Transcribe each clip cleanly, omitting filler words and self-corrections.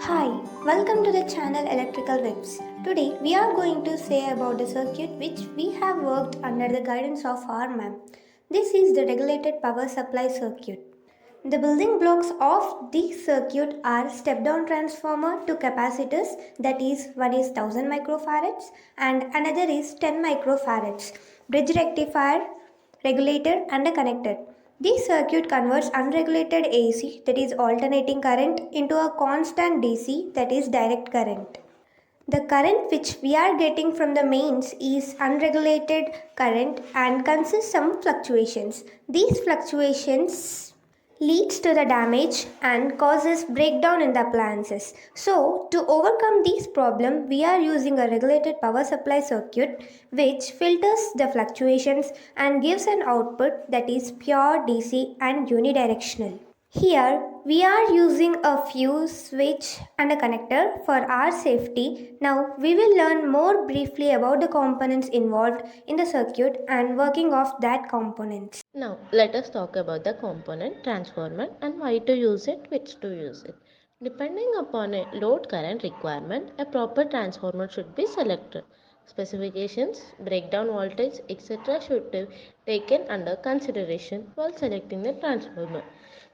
Hi, welcome to the channel Electrical Whips. Today we are going to say about the circuit which we have worked under the guidance of our ma'am. This is the regulated power supply circuit. The building blocks of this circuit are step-down transformer to capacitors, that is one is 1000 microfarads and another is 10 microfarads, bridge rectifier, regulator and a connector. This circuit converts unregulated AC, that is alternating current, into a constant DC, that is direct current. The current which we are getting from the mains is unregulated current and consists some fluctuations. These fluctuations leads to the damage and causes breakdown in the appliances. So to overcome this problem, we are using a regulated power supply circuit which filters the fluctuations and gives an output that is pure DC and unidirectional. Here we are using a fuse, switch and a connector for our safety. Now we will learn more briefly about the components involved in the circuit and working of that components. Now, let us talk about the component transformer and why to use it, which to use it. Depending upon a load current requirement, a proper transformer should be selected. Specifications, breakdown voltage, etc. should be taken under consideration while selecting the transformer.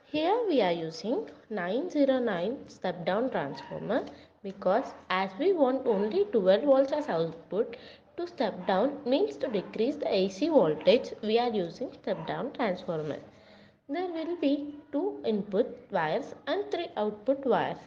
Here we are using 909 step down transformer because as we want only 12 volts as output, to step down means to decrease the AC voltage, we are using step down transformer. There will be 2 input wires and 3 output wires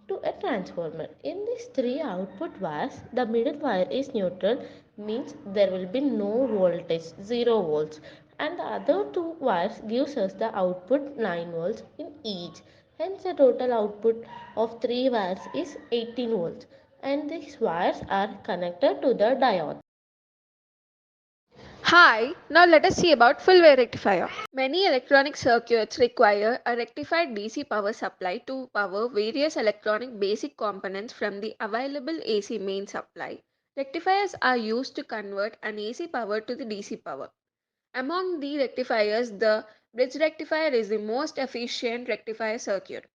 to a transformer. In these 3 output wires, the middle wire is neutral, means there will be no voltage, 0 volts, and the other 2 wires gives us the output 9 volts in each. Hence the total output of 3 wires is 18 volts, and these wires are connected to the diode. Hi, now let us see about full wave rectifier. Many electronic circuits require a rectified DC power supply to power various electronic basic components from the available AC main supply. Rectifiers are used to convert an AC power to the DC power. Among the rectifiers, the bridge rectifier is the most efficient rectifier circuit.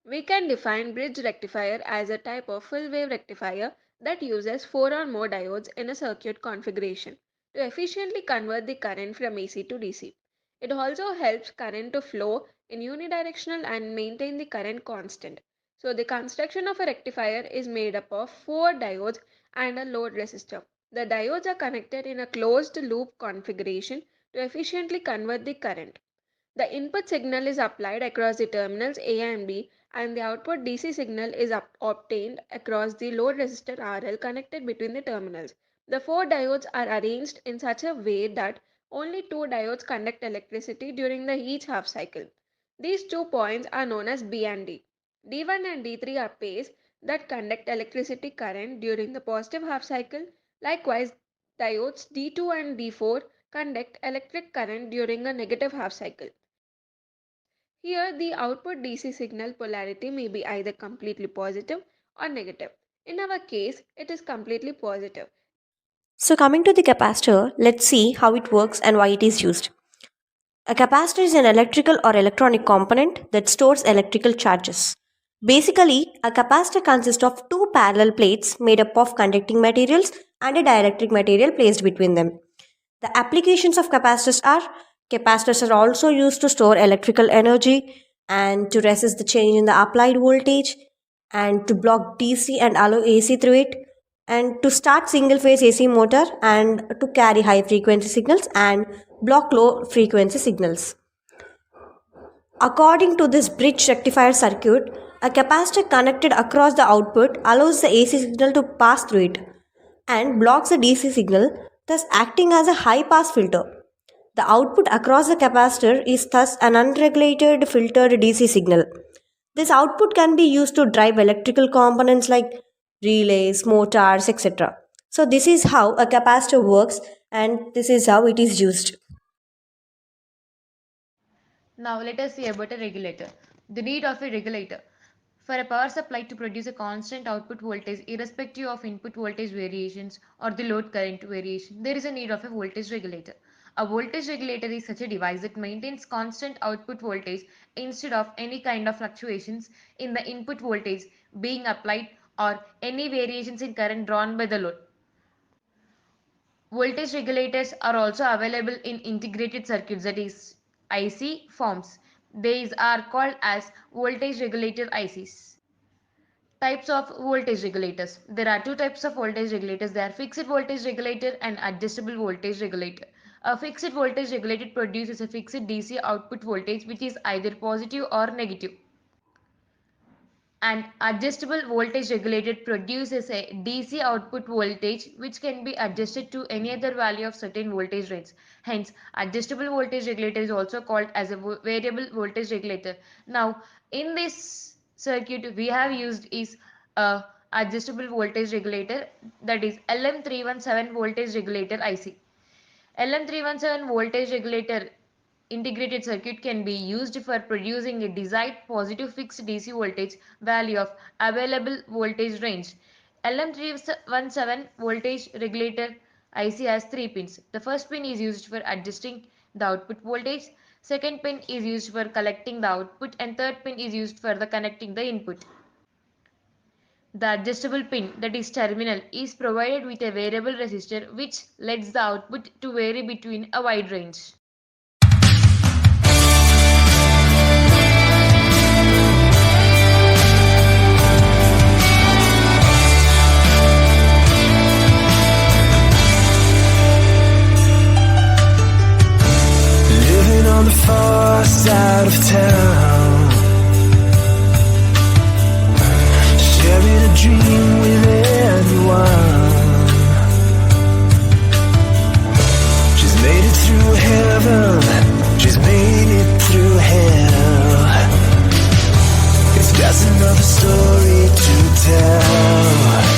We can define bridge rectifier as a type of full wave rectifier that uses 4 or more diodes in a circuit configuration to efficiently convert the current from AC to DC. It also helps current to flow in unidirectional and maintain the current constant. So the construction of a rectifier is made up of 4 diodes and a load resistor. The diodes are connected in a closed loop configuration to efficiently convert the current. The input signal is applied across the terminals A and B, and the output DC signal is obtained across the load resistor RL connected between the terminals. The 4 diodes are arranged in such a way that only 2 diodes conduct electricity during the each half cycle. These 2 points are known as B and D. D1 and D3 are pays that conduct electricity current during the positive half cycle. Likewise, diodes D2 and D4 conduct electric current during a negative half cycle. Here, the output DC signal polarity may be either completely positive or negative. In our case, it is completely positive. So coming to the capacitor, let's see how it works and why it is used. A capacitor is an electrical or electronic component that stores electrical charges. Basically, a capacitor consists of two parallel plates made up of conducting materials and a dielectric material placed between them. The applications of capacitors are also used to store electrical energy and to resist the change in the applied voltage and to block DC and allow AC through it and to start single phase AC motor and to carry high frequency signals and block low frequency signals. According to this bridge rectifier circuit, a capacitor connected across the output allows the AC signal to pass through it and blocks the DC signal, thus acting as a high pass filter. The output across the capacitor is thus an unregulated filtered DC signal. This output can be used to drive electrical components like relays, motors, etc. So, this is how a capacitor works and this is how it is used. Now let us see about a regulator. The need of a regulator. For a power supply to produce a constant output voltage irrespective of input voltage variations or the load current variation, there is a need of a voltage regulator. A voltage regulator is such a device that maintains constant output voltage instead of any kind of fluctuations in the input voltage being applied or any variations in current drawn by the load. Voltage regulators are also available in integrated circuits, that is IC forms. These are called as voltage regulator ICs. Types of voltage regulators. There are two types of voltage regulators. They are fixed voltage regulator and adjustable voltage regulator. A fixed voltage regulator produces a fixed DC output voltage which is either positive or negative. An adjustable voltage regulator produces a DC output voltage which can be adjusted to any other value of certain voltage range. Hence, adjustable voltage regulator is also called as a variable voltage regulator. Now, in this circuit we have used is a adjustable voltage regulator, that is LM317 voltage regulator IC. LM317 voltage regulator integrated circuit can be used for producing a desired positive fixed DC voltage value of available voltage range. LM317 voltage regulator IC has 3 pins. The first pin is used for adjusting the output voltage, second pin is used for collecting the output, and third pin is used for the connecting the input. The adjustable pin, that is terminal, is provided with a variable resistor which lets the output to vary between a wide range. Living on the far side of town, sharing a dream with anyone. She's made it through heaven, she's made it through hell. It's just another story to tell.